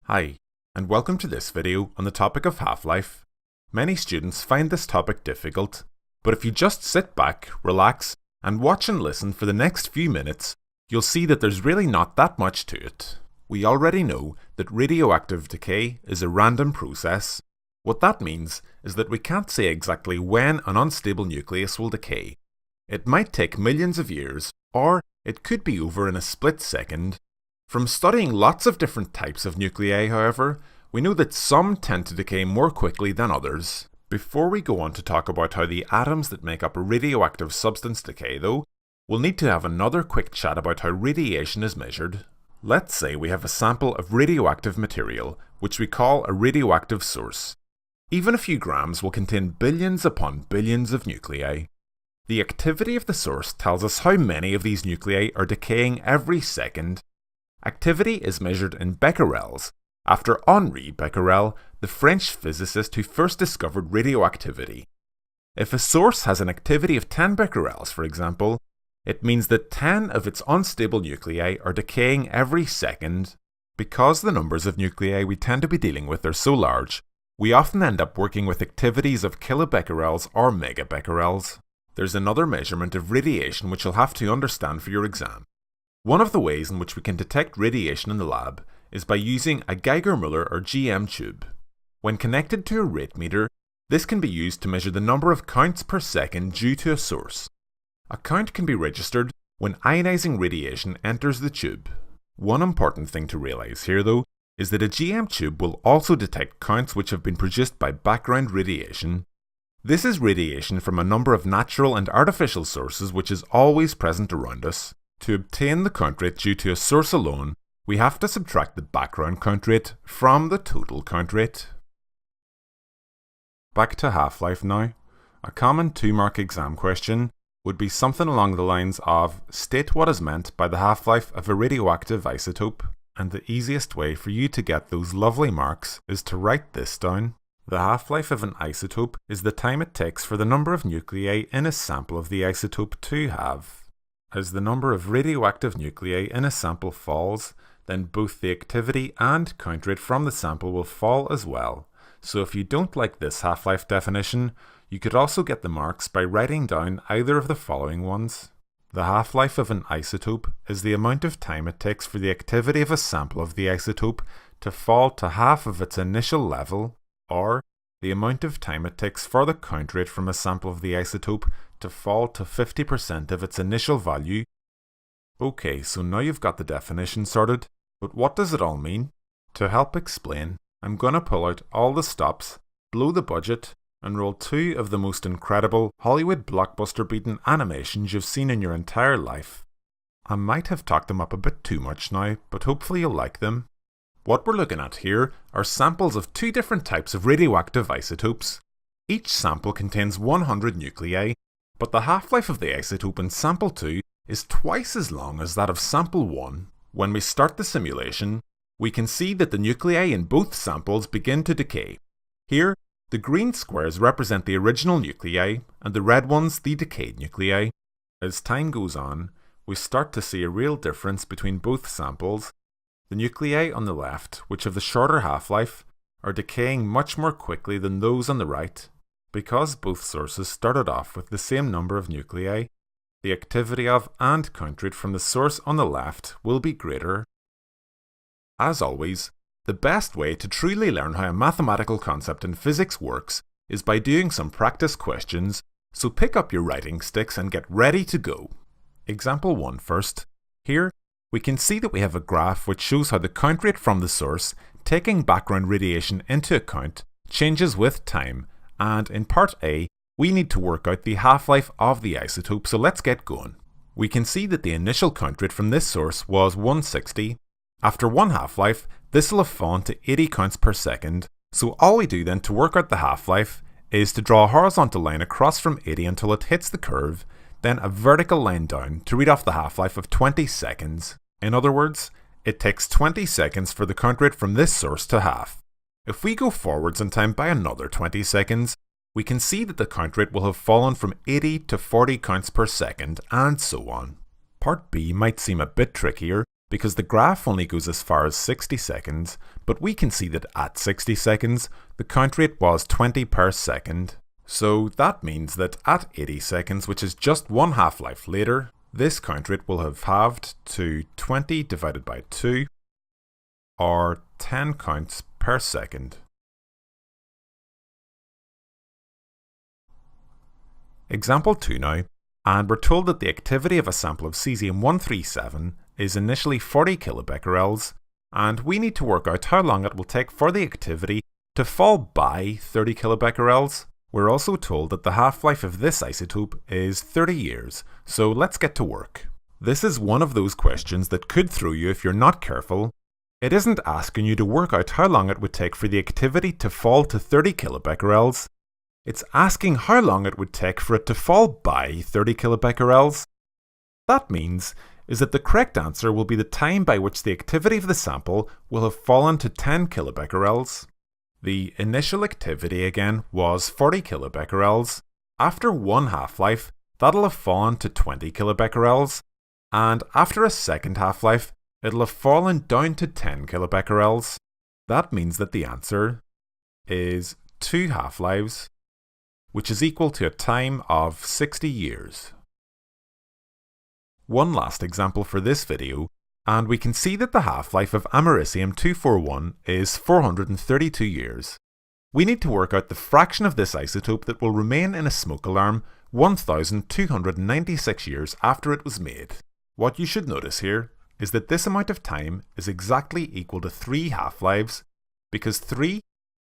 Hi, and welcome to this video on the topic of Half-Life. Many students find this topic difficult, but if you just sit back, relax, and watch and listen for the next few minutes, you'll see that there's really not that much to it. We already know that radioactive decay is a random process. What that means is that we can't say exactly when an unstable nucleus will decay. It might take millions of years, or it could be over in a split second. From studying lots of different types of nuclei, however, we know that some tend to decay more quickly than others. Before we go on to talk about how the atoms that make up a radioactive substance decay though, we'll need to have another quick chat about how radiation is measured. Let's say we have a sample of radioactive material, which we call a radioactive source. Even a few grams will contain billions upon billions of nuclei. The activity of the source tells us how many of these nuclei are decaying every second. Activity is measured in becquerels, after Henri Becquerel, the French physicist who first discovered radioactivity. If a source has an activity of 10 becquerels, for example, it means that 10 of its unstable nuclei are decaying every second. Because the numbers of nuclei we tend to be dealing with are so large, we often end up working with activities of kilobecquerels or megabecquerels. There's another measurement of radiation which you'll have to understand for your exam. One of the ways in which we can detect radiation in the lab is by using a Geiger-Müller or GM tube. When connected to a rate meter, this can be used to measure the number of counts per second due to a source. A count can be registered when ionizing radiation enters the tube. One important thing to realise here though is that a GM tube will also detect counts which have been produced by background radiation. This is radiation from a number of natural and artificial sources which is always present around us. To obtain the count rate due to a source alone, we have to subtract the background count rate from the total count rate. Back to Half-Life now. A common 2-mark exam question would be something along the lines of state what is meant by the half-life of a radioactive isotope, and the easiest way for you to get those lovely marks is to write this down. The half-life of an isotope is the time it takes for the number of nuclei in a sample of the isotope to halve. As the number of radioactive nuclei in a sample falls, then both the activity and count rate from the sample will fall as well. So if you don't like this half-life definition, you could also get the marks by writing down either of the following ones. The half-life of an isotope is the amount of time it takes for the activity of a sample of the isotope to fall to half of its initial level, or the amount of time it takes for the count rate from a sample of the isotope to fall to 50% of its initial value. Okay, so now you've got the definition sorted, but what does it all mean? To help explain, I'm gonna pull out all the stops, blow the budget, and roll 2 of the most incredible Hollywood blockbuster-beaten animations you've seen in your entire life. I might have talked them up a bit too much now, but hopefully you'll like them. What we're looking at here are samples of 2 different types of radioactive isotopes. Each sample contains 100 nuclei, but the half-life of the isotope in sample 2 is twice as long as that of sample 1. When we start the simulation, we can see that the nuclei in both samples begin to decay. Here, the green squares represent the original nuclei, and the red ones the decayed nuclei. As time goes on, we start to see a real difference between both samples. The nuclei on the left, which have the shorter half-life, are decaying much more quickly than those on the right. Because both sources started off with the same number of nuclei, the activity of and count rate from the source on the left will be greater. As always, the best way to truly learn how a mathematical concept in physics works is by doing some practice questions, so pick up your writing sticks and get ready to go. Example 1 first. Here, we can see that we have a graph which shows how the count rate from the source, taking background radiation into account, changes with time, and in part A, we need to work out the half-life of the isotope, so let's get going. We can see that the initial count rate from this source was 160. After one half-life, this will have fallen to 80 counts per second, so all we do then to work out the half-life is to draw a horizontal line across from 80 until it hits the curve, then a vertical line down to read off the half-life of 20 seconds. In other words, it takes 20 seconds for the count rate from this source to halve. If we go forwards in time by another 20 seconds, we can see that the count rate will have fallen from 80 to 40 counts per second, and so on. Part B might seem a bit trickier, because the graph only goes as far as 60 seconds, but we can see that at 60 seconds, the count rate was 20 per second. So that means that at 80 seconds, which is just one half-life later, this count rate will have halved to 20 divided by 2, or 10 counts per second. Example 2 now, and we're told that the activity of a sample of cesium-137 is initially 40 kilobecquerels, and we need to work out how long it will take for the activity to fall by 30 kilobecquerels. We're also told that the half-life of this isotope is 30 years, so let's get to work. This is one of those questions that could throw you if you're not careful. It isn't asking you to work out how long it would take for the activity to fall to 30 kilobecquerels. It's asking how long it would take for it to fall by 30 kilobecquerels. That means is that the correct answer will be the time by which the activity of the sample will have fallen to 10 kilobecquerels. The initial activity again was 40 kilobecquerels. After one half-life, that'll have fallen to 20 kilobecquerels, and after a second half-life, it'll have fallen down to 10 kilobecquerels. That means that the answer is 2 half-lives, which is equal to a time of 60 years. One last example for this video, and we can see that the half-life of americium-241 is 432 years. We need to work out the fraction of this isotope that will remain in a smoke alarm 1,296 years after it was made. What you should notice here is that this amount of time is exactly equal to 3 half-lives, because 3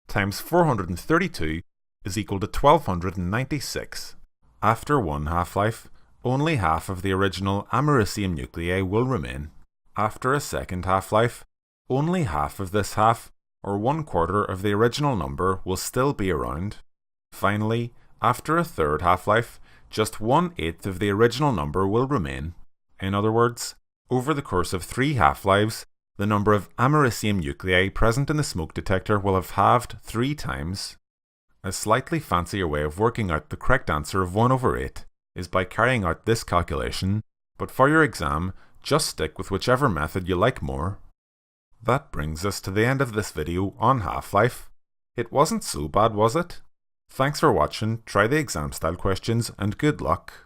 times 432 is equal to 1,296. After one half-life, only half of the original americium nuclei will remain. After a second half-life, only half of this half, or 1/4 of the original number, will still be around. Finally, after a third half-life, just 1/8 of the original number will remain. In other words, over the course of 3 half-lives, the number of americium nuclei present in the smoke detector will have halved 3 times. A slightly fancier way of working out the correct answer of 1/8 is by carrying out this calculation, but for your exam, just stick with whichever method you like more. That brings us to the end of this video on half-life. It wasn't so bad, was it? Thanks for watching, try the exam style questions, and good luck.